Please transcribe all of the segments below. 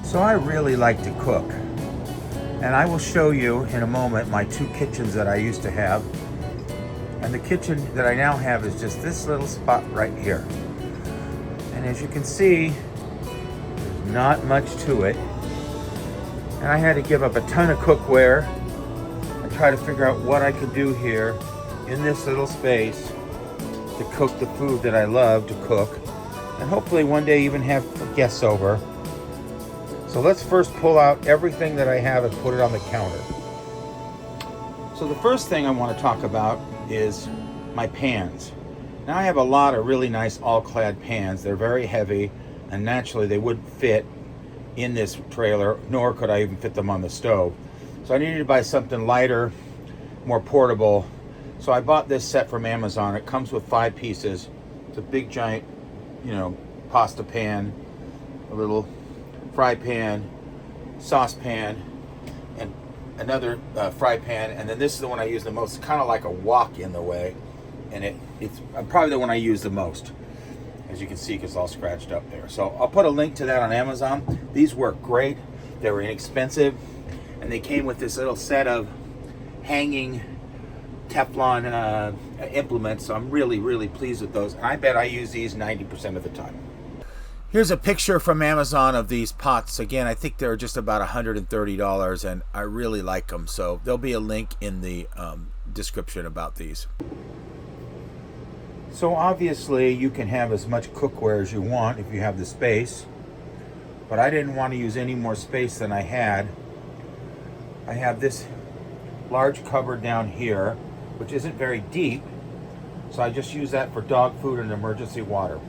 So I really like to cook, and I will show you in a moment my two kitchens that I used to have. And the kitchen that I now have is just this little spot right here. And as you can see, there's not much to it. And I had to give up a ton of cookware and try to figure out what I could do here in this little space to cook the food that I love to cook, and hopefully one day even have guests over. So let's first pull out everything that I have and put it on the counter. So the first thing I want to talk about is my pans. Now I have a lot of really nice all-clad pans. They're very heavy, and naturally they wouldn't fit in this trailer, nor could I even fit them on the stove. So I needed to buy something lighter, more portable. So I bought this set from Amazon. It comes with 5 pieces. It's a big giant, pasta pan, a little fry pan, saucepan, and another fry pan. And then this is the one I use the most. It's kind of like a wok in the way, and it's probably the one I use the most, as you can see, because it's all scratched up there. So I'll put a link to that on Amazon. These work great. They were inexpensive, and they came with this little set of hanging Teflon implements. So I'm really, really pleased with those. And I bet I use these 90% of the time. Here's a picture from Amazon of these pots. Again, I think they're just about $130, and I really like them. So there'll be a link in the description about these. So obviously you can have as much cookware as you want if you have the space, but I didn't want to use any more space than I had. I have this large cupboard down here, which isn't very deep, so I just use that for dog food and emergency water.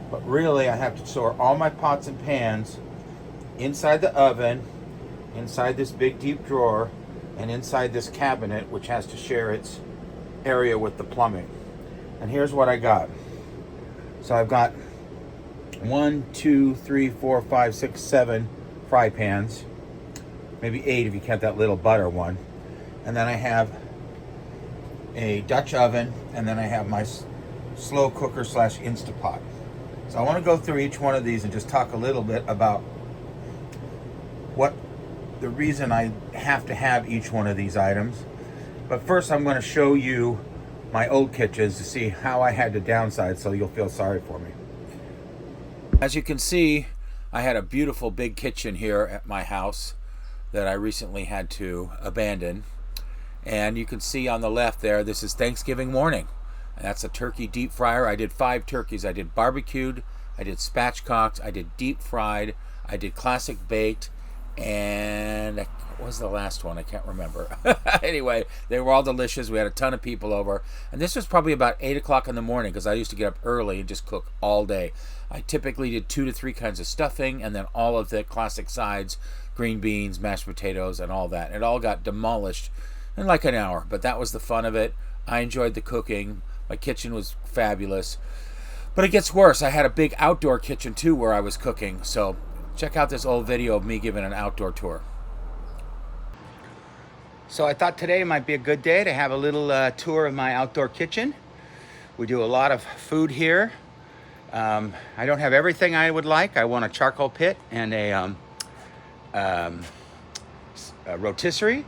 But really I have to store all my pots and pans inside the oven, inside this big deep drawer, and inside this cabinet, which has to share its area with the plumbing. And here's what I got. So I've got 1, 2, 3, 4, 5, 6, 7 fry pans, maybe 8 if you count that little butter one. And then I have a Dutch oven, and then I have my slow cooker / Instapot. So I want to go through each one of these and just talk a little bit about what the reason I have to have each one of these items. But first I'm going to show you my old kitchens to see how I had to downsize, so you'll feel sorry for me. As you can see, I had a beautiful big kitchen here at my house that I recently had to abandon. And you can see on the left there, this is Thanksgiving morning. And that's a turkey deep fryer. I did 5 turkeys. I did barbecued, I did spatchcocked, I did deep fried, I did classic baked, and what was the last one? I can't remember. Anyway, they were all delicious. We had a ton of people over. And this was probably about 8 o'clock in the morning, because I used to get up early and just cook all day. I typically did 2 to 3 kinds of stuffing, and then all of the classic sides, green beans, mashed potatoes, and all that. It all got demolished in like an hour, but that was the fun of it. I enjoyed the cooking. My kitchen was fabulous. But it gets worse. I had a big outdoor kitchen too where I was cooking. So check out this old video of me giving an outdoor tour. So I thought today might be a good day to have a little tour of my outdoor kitchen. We do a lot of food here. I don't have everything I would like. I want a charcoal pit and a rotisserie.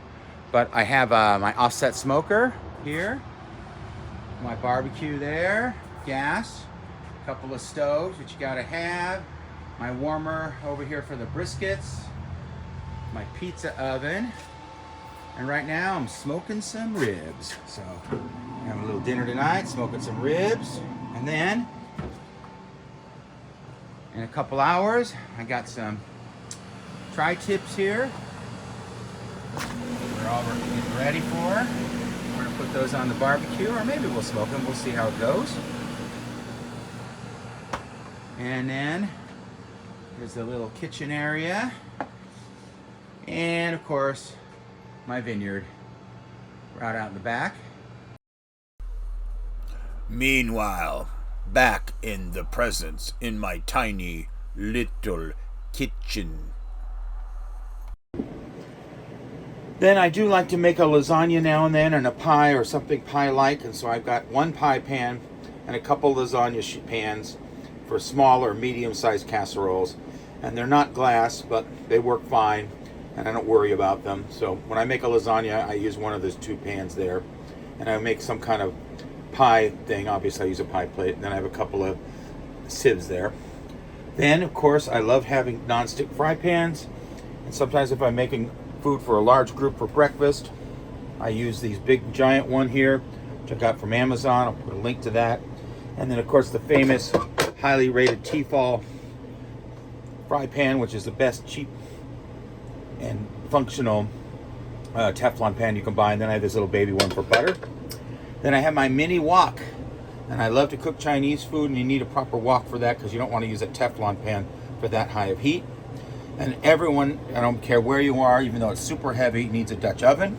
But I have my offset smoker here, my barbecue there, gas, a couple of stoves, which you gotta have, my warmer over here for the briskets, my pizza oven, and right now I'm smoking some ribs. So having a little dinner tonight, smoking some ribs, and then in a couple hours I got some tri-tips here. We're all getting ready for. We're gonna put those on the barbecue, or maybe we'll smoke them. We'll see how it goes. And then here's the little kitchen area, and of course my vineyard right out in the back. Meanwhile, back in the presence in my tiny little kitchen. Then I do like to make a lasagna now and then, and a pie or something pie-like, and so I've got 1 pie pan and a couple lasagna pans for small or medium-sized casseroles. And they're not glass, but they work fine, and I don't worry about them. So when I make a lasagna, I use one of those 2 pans there. And I make some kind of pie thing. Obviously, I use a pie plate. And then I have a couple of sieves there. Then, of course, I love having non-stick fry pans. And sometimes if I'm making food for a large group for breakfast, I use these big giant one here, which I got from Amazon. I'll put a link to that. And then, of course, the famous, highly rated Tefal fry pan, which is the best cheap and functional Teflon pan you can buy. And then I have this little baby one for butter. Then I have my mini wok, and I love to cook Chinese food, and you need a proper wok for that because you don't want to use a Teflon pan for that high of heat. And everyone, I don't care where you are, even though it's super heavy, needs a Dutch oven,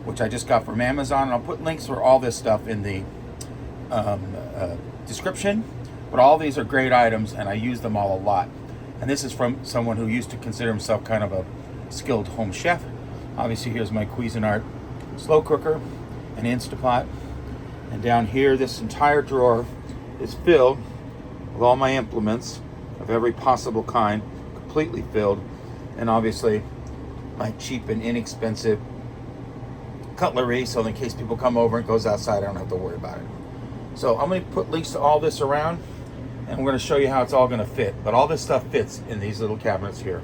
which I just got from Amazon. And I'll put links for all this stuff in the description. But all these are great items, and I use them all a lot. And this is from someone who used to consider himself kind of a skilled home chef. Obviously, here's my Cuisinart slow cooker, an Instapot. And down here, this entire drawer is filled with all my implements of every possible kind, completely filled. And obviously, my cheap and inexpensive cutlery, so in case people come over and goes outside, I don't have to worry about it. So I'm going to put links to all this around, and we're going to show you how it's all going to fit. But all this stuff fits in these little cabinets here.